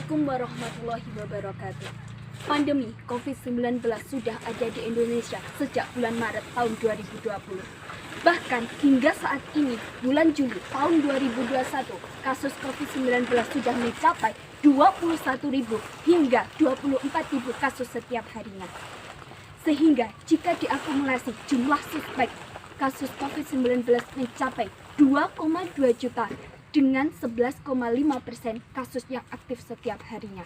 Assalamualaikum warahmatullahi wabarakatuh. Pandemi COVID-19 sudah ada di Indonesia sejak bulan Maret tahun 2020. Bahkan hingga saat ini, bulan Juli tahun 2021, kasus COVID-19 sudah mencapai 21.000 hingga 24.000 kasus setiap harinya. Sehingga jika diakumulasi jumlah suspek kasus COVID-19 mencapai 2,2 juta dengan 11,5% kasus yang aktif setiap harinya.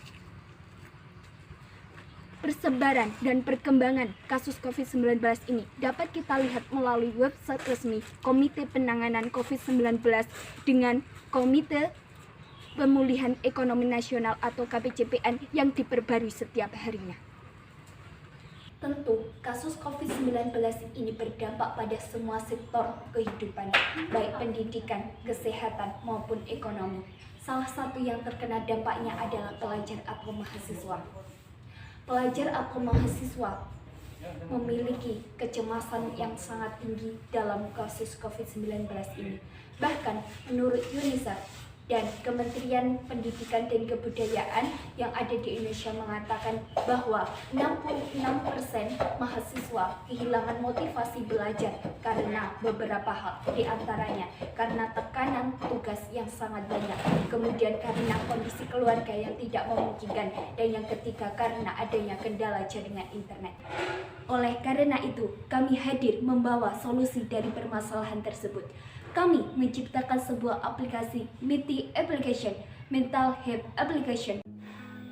Persebaran dan perkembangan kasus COVID-19 ini dapat kita lihat melalui website resmi Komite Penanganan COVID-19 dengan Komite Pemulihan Ekonomi Nasional atau KPCPN yang diperbarui setiap harinya. Tentu, kasus COVID-19 ini berdampak pada semua sektor kehidupan, baik pendidikan, kesehatan, maupun ekonomi. Salah satu yang terkena dampaknya adalah pelajar atau mahasiswa. Pelajar atau mahasiswa memiliki kecemasan yang sangat tinggi dalam kasus COVID-19 ini. Bahkan, menurut UNICEF dan Kementerian Pendidikan dan Kebudayaan yang ada di Indonesia mengatakan bahwa 66% mahasiswa kehilangan motivasi belajar karena beberapa hal, di antaranya karena tekanan tugas yang sangat banyak, kemudian karena kondisi keluarga yang tidak memungkinkan, dan yang ketiga karena adanya kendala jaringan internet. Oleh karena itu, kami hadir membawa solusi dari permasalahan tersebut. Kami menciptakan sebuah aplikasi MITI Application, Mental Health Application.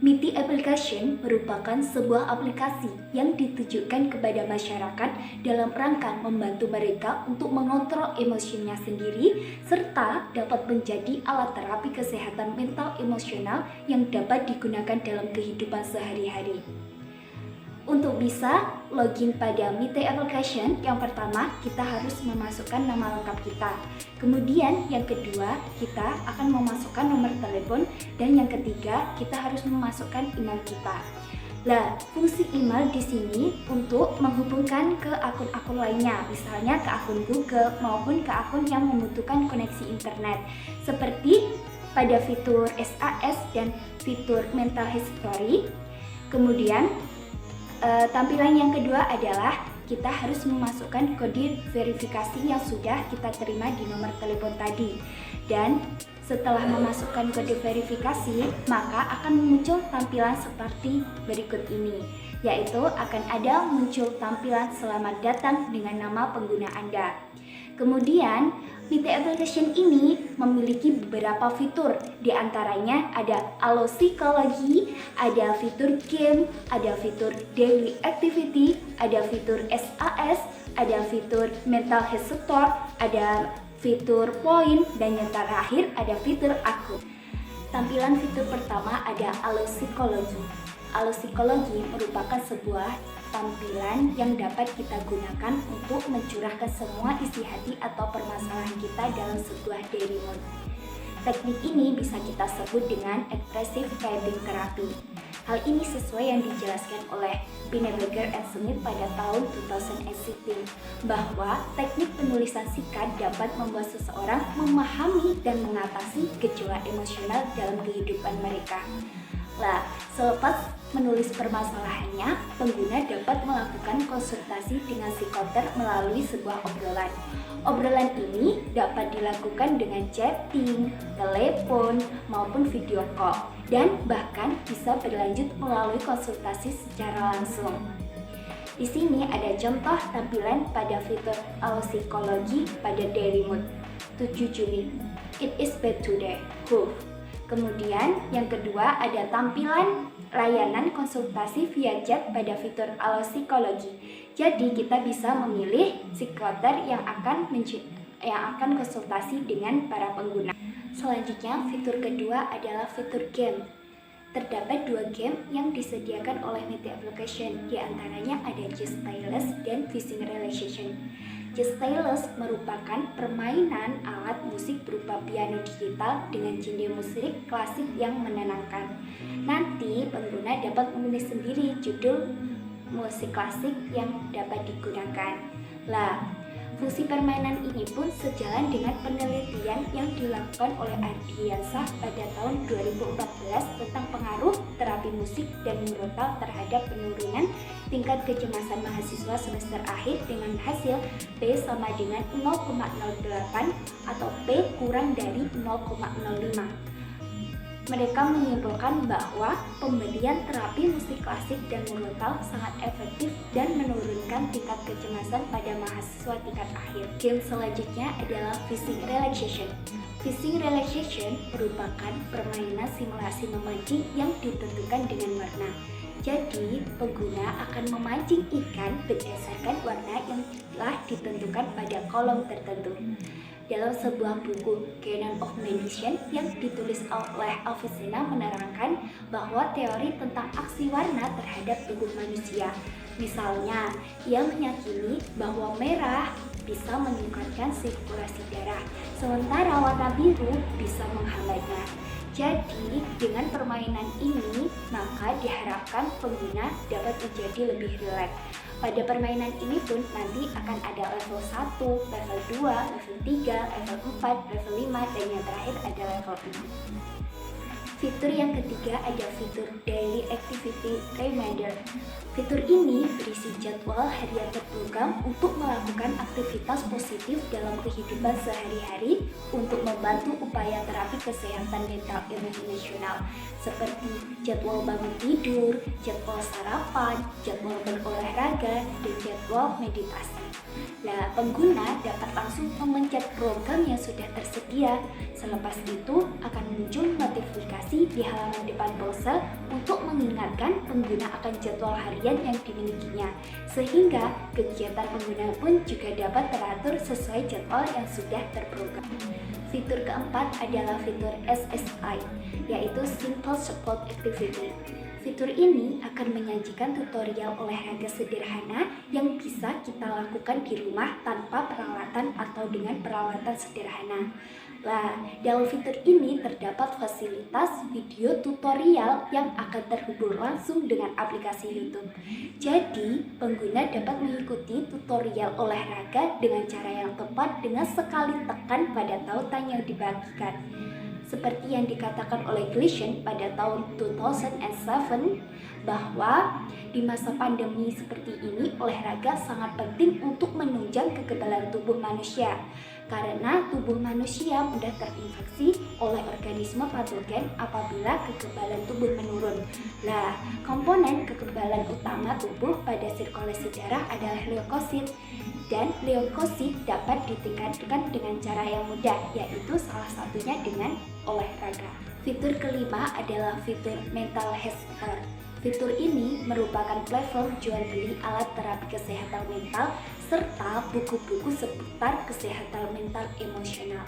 MITI Application merupakan sebuah aplikasi yang ditujukan kepada masyarakat dalam rangka membantu mereka untuk mengontrol emosinya sendiri, serta dapat menjadi alat terapi kesehatan mental emosional yang dapat digunakan dalam kehidupan sehari-hari. Untuk bisa login pada MITI Application, yang pertama kita harus memasukkan nama lengkap kita. Kemudian yang kedua, kita akan memasukkan nomor telepon, dan yang ketiga kita harus memasukkan email kita. Nah, fungsi email di sini untuk menghubungkan ke akun-akun lainnya, misalnya ke akun Google maupun ke akun yang membutuhkan koneksi internet, seperti pada fitur SAS dan fitur Mental History. Kemudian tampilan yang kedua adalah kita harus memasukkan kode verifikasi yang sudah kita terima di nomor telepon tadi. Dan setelah memasukkan kode verifikasi, maka akan muncul tampilan seperti berikut ini, yaitu akan ada muncul tampilan selamat datang dengan nama pengguna Anda. Kemudian, MITI Application ini memiliki beberapa fitur, di antaranya ada Allo Psikologi, ada fitur game, ada fitur Daily Activity, ada fitur SAS, ada fitur Mental Health Support, ada fitur Poin, dan yang terakhir ada fitur Aku. Tampilan fitur pertama ada Allo Psikologi. Allo Psikologi merupakan sebuah tampilan yang dapat kita gunakan untuk mencurahkan semua isi hati atau permasalahan kita dalam sebuah daily mode. Teknik ini bisa kita sebut dengan expressive typing therapy. Hal ini sesuai yang dijelaskan oleh Pinneberger and Smith pada tahun 2016, bahwa teknik penulisan singkat dapat membuat seseorang memahami dan mengatasi gejolak emosional dalam kehidupan mereka. Nah, selepas menulis permasalahannya, pengguna dapat melakukan konsultasi dengan psikoter melalui sebuah obrolan. Obrolan ini dapat dilakukan dengan chatting, telepon, maupun video call, dan bahkan bisa berlanjut melalui konsultasi secara langsung. Di sini ada contoh tampilan pada fitur Allo Psikologi pada daily mode 7 Juli. It is bad today. Kemudian yang kedua ada tampilan layanan konsultasi via chat pada fitur Allo Psikologi. Jadi kita bisa memilih psikoter yang akan konsultasi dengan para pengguna. Selanjutnya fitur kedua adalah fitur game. Terdapat 2 game yang disediakan oleh MITI Application, di antaranya ada Just Stylus dan Fishing Relaxation. Just Stylus merupakan permainan alat musik berupa piano digital dengan genre musik klasik yang menenangkan. Nanti pengguna dapat memilih sendiri judul musik klasik yang dapat digunakan. Lah, Fungsi permainan ini pun sejalan dengan penelitian yang dilakukan oleh Ardiansah pada tahun 2014 tentang pengaruh terapi musik dan murotal terhadap penurunan tingkat kecemasan mahasiswa semester akhir dengan hasil P sama dengan 0,08 atau P kurang dari 0,05. Mereka menyimpulkan bahwa pemberian terapi musik klasik dan murotal sangat efektif dan menurunkan tingkat kecemasan pada mahasiswa tingkat akhir. Game selanjutnya adalah fishing relaxation. Fishing relaxation merupakan permainan simulasi memancing yang ditentukan dengan warna. Jadi, pengguna akan memancing ikan berdasarkan warna yang telah ditentukan pada kolom tertentu. Dalam sebuah buku Canon of Magician yang ditulis oleh Avicenna menerangkan bahwa teori tentang aksi warna terhadap tubuh manusia. Misalnya, ia meyakini bahwa merah bisa meningkatkan sirkulasi darah, sementara warna biru bisa menghambatnya. Jadi, dengan permainan ini, maka diharapkan pengguna dapat menjadi lebih rileks. Pada permainan ini pun nanti akan ada level 1, level 2, level 3, level 4, level 5, dan yang terakhir ada level 6. Fitur yang ketiga ada fitur Daily Activity Reminder. Fitur ini berisi jadwal harian terprogram untuk melakukan aktivitas positif dalam kehidupan sehari-hari untuk membantu upaya terapi kesehatan mental emosional seperti jadwal bangun tidur, jadwal sarapan, jadwal berolahraga, dan jadwal meditasi. Nah, pengguna dapat langsung memencet program yang sudah tersedia. Selepas itu akan muncul notifikasi di halaman depan ponsel untuk mengingatkan pengguna akan jadwal harian yang dimilikinya, sehingga kegiatan pengguna pun juga dapat teratur sesuai jadwal yang sudah terprogram. Fitur keempat adalah fitur SSI, yaitu Simple Support Activity. Fitur ini akan menyajikan tutorial olahraga sederhana yang bisa kita lakukan di rumah tanpa peralatan atau dengan peralatan sederhana. Nah, dalam fitur ini terdapat fasilitas video tutorial yang akan terhubung langsung dengan aplikasi YouTube. Jadi, pengguna dapat mengikuti tutorial olahraga dengan cara yang tepat dengan sekali tekan pada tautan yang dibagikan. Seperti yang dikatakan oleh Gleason pada tahun 2007 bahwa di masa pandemi seperti ini olahraga sangat penting untuk menunjang kekebalan tubuh manusia karena tubuh manusia mudah terinfeksi oleh organisme patogen apabila kekebalan tubuh menurun. Nah, komponen kekebalan utama tubuh pada sirkulasi darah adalah leukosit. Dan leukosit dapat ditingkatkan dengan cara yang mudah, yaitu salah satunya dengan olahraga. Fitur kelima adalah fitur Mental Health Store. Fitur ini merupakan platform jual beli alat terapi kesehatan mental serta buku-buku seputar kesehatan mental emosional.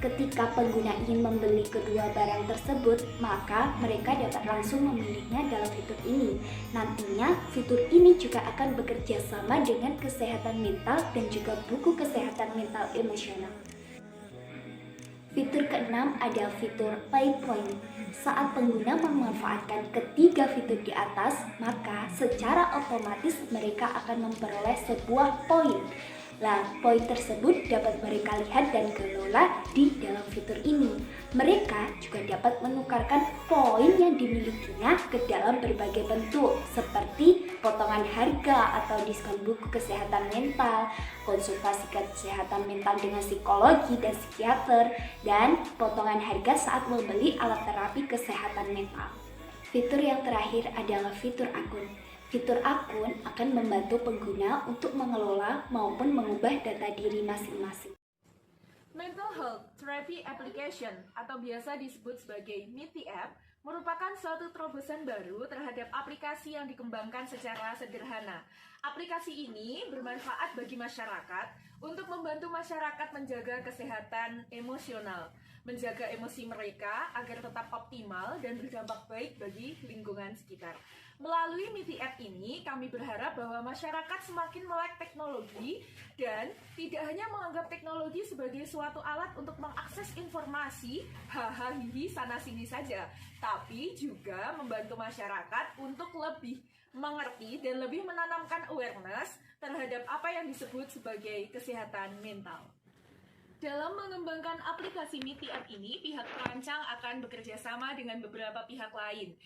Ketika pengguna ingin membeli kedua barang tersebut, maka mereka dapat langsung memilihnya dalam fitur ini. Nantinya, fitur ini juga akan bekerja sama dengan kesehatan mental dan juga buku kesehatan mental emosional. Fitur keenam ada fitur Play Point. Saat pengguna memanfaatkan ketiga fitur di atas, maka secara otomatis mereka akan memperoleh sebuah poin. Nah, poin tersebut dapat mereka lihat dan kelola di dalam fitur ini. Mereka juga dapat menukarkan poin yang dimilikinya ke dalam berbagai bentuk, seperti potongan harga atau diskon buku kesehatan mental, konsultasi kesehatan mental dengan psikologi dan psikiater, dan potongan harga saat membeli alat terapi kesehatan mental. Fitur yang terakhir adalah fitur akun. Fitur akun akan membantu pengguna untuk mengelola maupun mengubah data diri masing-masing. Mental Health Therapy Application atau biasa disebut sebagai MITI App merupakan suatu terobosan baru terhadap aplikasi yang dikembangkan secara sederhana. Aplikasi ini bermanfaat bagi masyarakat untuk membantu masyarakat menjaga kesehatan emosional, menjaga emosi mereka agar tetap optimal dan berdampak baik bagi lingkungan sekitar. Melalui MITI App ini, kami berharap bahwa masyarakat semakin melek teknologi dan tidak hanya menganggap teknologi sebagai suatu alat untuk mengakses informasi, hahaha sana-sini saja, tapi juga membantu masyarakat untuk lebih mengerti dan lebih menanamkan awareness terhadap apa yang disebut sebagai kesehatan mental. Dalam mengembangkan aplikasi MITI-App ini, pihak perancang akan bekerja sama dengan beberapa pihak lain.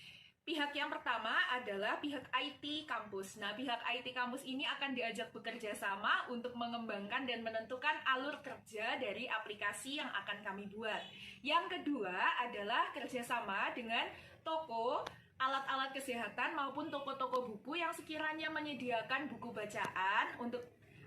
Pihak yang pertama adalah pihak IT kampus. Nah, pihak IT kampus ini akan diajak bekerja sama untuk mengembangkan dan menentukan alur kerja dari aplikasi yang akan kami buat. Yang kedua adalah kerjasama dengan toko alat-alat kesehatan maupun toko-toko buku yang sekiranya menyediakan buku bacaan untuk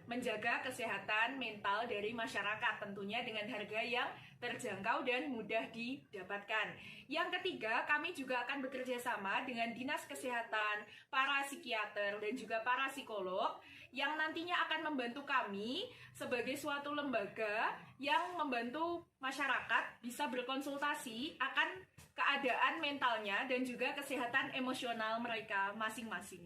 menjaga kesehatan mental dari masyarakat, tentunya dengan harga yang terjangkau dan mudah didapatkan. Yang ketiga, kami juga akan bekerja sama dengan dinas kesehatan, para psikiater, dan juga para psikolog yang nantinya akan membantu kami sebagai suatu lembaga yang membantu masyarakat bisa berkonsultasi akan keadaan mentalnya dan juga kesehatan emosional mereka masing-masing.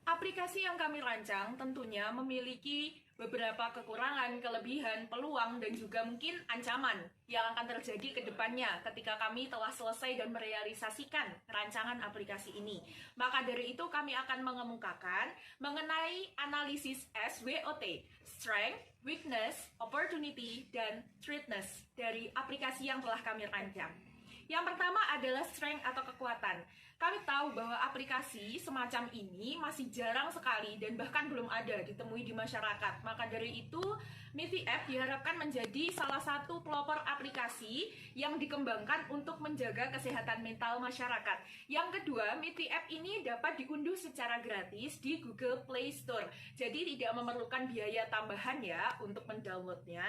Aplikasi yang kami rancang tentunya memiliki beberapa kekurangan, kelebihan, peluang, dan juga mungkin ancaman yang akan terjadi ke depannya ketika kami telah selesai dan merealisasikan rancangan aplikasi ini. Maka dari itu kami akan mengemukakan mengenai analisis SWOT, Strength, Weakness, Opportunity, dan Threatness dari aplikasi yang telah kami rancang. Yang pertama adalah strength atau kekuatan. Kami tahu bahwa aplikasi semacam ini masih jarang sekali dan bahkan belum ada ditemui di masyarakat. Maka dari itu, MITI-App diharapkan menjadi salah satu pelopor aplikasi yang dikembangkan untuk menjaga kesehatan mental masyarakat. Yang kedua, MITI-App ini dapat diunduh secara gratis di Google Play Store. Jadi tidak memerlukan biaya tambahan ya untuk mendownloadnya.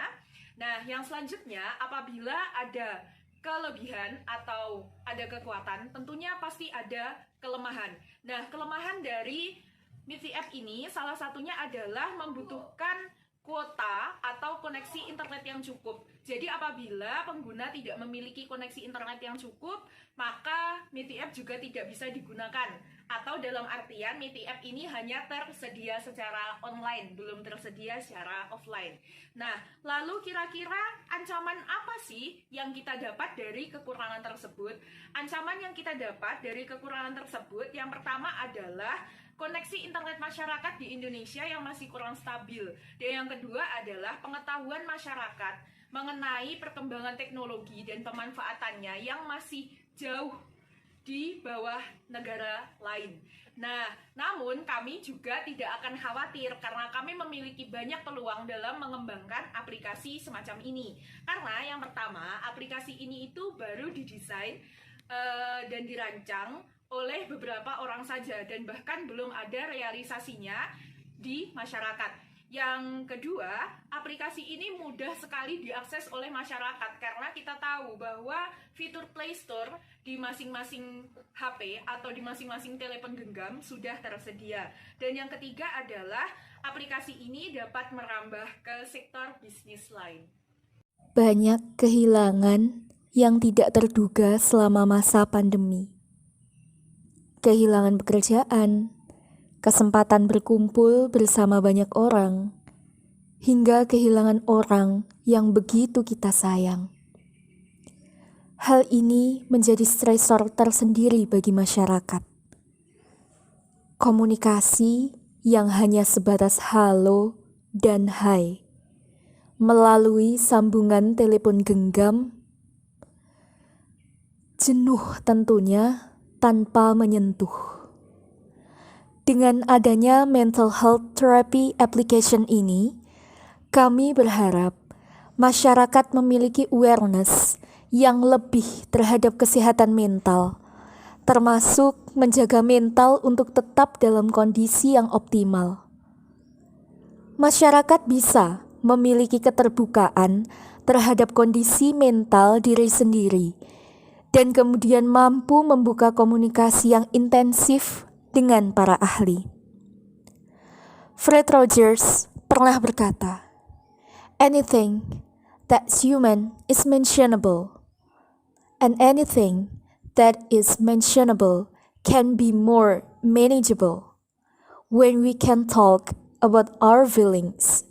Nah, yang selanjutnya apabila ada kelebihan atau ada kekuatan, tentunya pasti ada kelemahan. Nah, kelemahan dari MITI-App ini salah satunya adalah membutuhkan kuota atau koneksi internet yang cukup. Jadi apabila pengguna tidak memiliki koneksi internet yang cukup, maka MITI-App juga tidak bisa digunakan. Atau dalam artian MITI-App ini hanya tersedia secara online, belum tersedia secara offline. Nah, lalu kira-kira ancaman apa sih yang kita dapat dari kekurangan tersebut? Ancaman yang kita dapat dari kekurangan tersebut yang pertama adalah koneksi internet masyarakat di Indonesia yang masih kurang stabil. Dan yang kedua adalah pengetahuan masyarakat mengenai perkembangan teknologi dan pemanfaatannya yang masih jauh di bawah negara lain. Nah, namun kami juga tidak akan khawatir karena kami memiliki banyak peluang dalam mengembangkan aplikasi semacam ini. Karena yang pertama, aplikasi ini itu baru didesain dan dirancang oleh beberapa orang saja dan bahkan belum ada realisasinya di masyarakat. Yang kedua, aplikasi ini mudah sekali diakses oleh masyarakat karena kita tahu bahwa fitur Play Store di masing-masing HP atau di masing-masing telepon genggam sudah tersedia. Dan yang ketiga adalah aplikasi ini dapat merambah ke sektor bisnis lain. Banyak kehilangan yang tidak terduga selama masa pandemi. Kehilangan pekerjaan, kesempatan berkumpul bersama banyak orang, hingga kehilangan orang yang begitu kita sayang. Hal ini menjadi stresor tersendiri bagi masyarakat. Komunikasi yang hanya sebatas halo dan hai, melalui sambungan telepon genggam, jenuh tentunya tanpa menyentuh. Dengan adanya mental health therapy application ini, kami berharap masyarakat memiliki awareness yang lebih terhadap kesehatan mental, termasuk menjaga mental untuk tetap dalam kondisi yang optimal. Masyarakat bisa memiliki keterbukaan terhadap kondisi mental diri sendiri, dan kemudian mampu membuka komunikasi yang intensif dengan para ahli. Fred Rogers pernah berkata, "Anything that's human is mentionable, and anything that is mentionable can be more manageable. When we can talk about our feelings,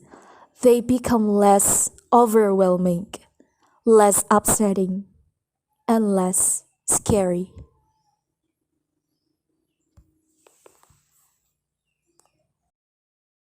they become less overwhelming, less upsetting, and less scary."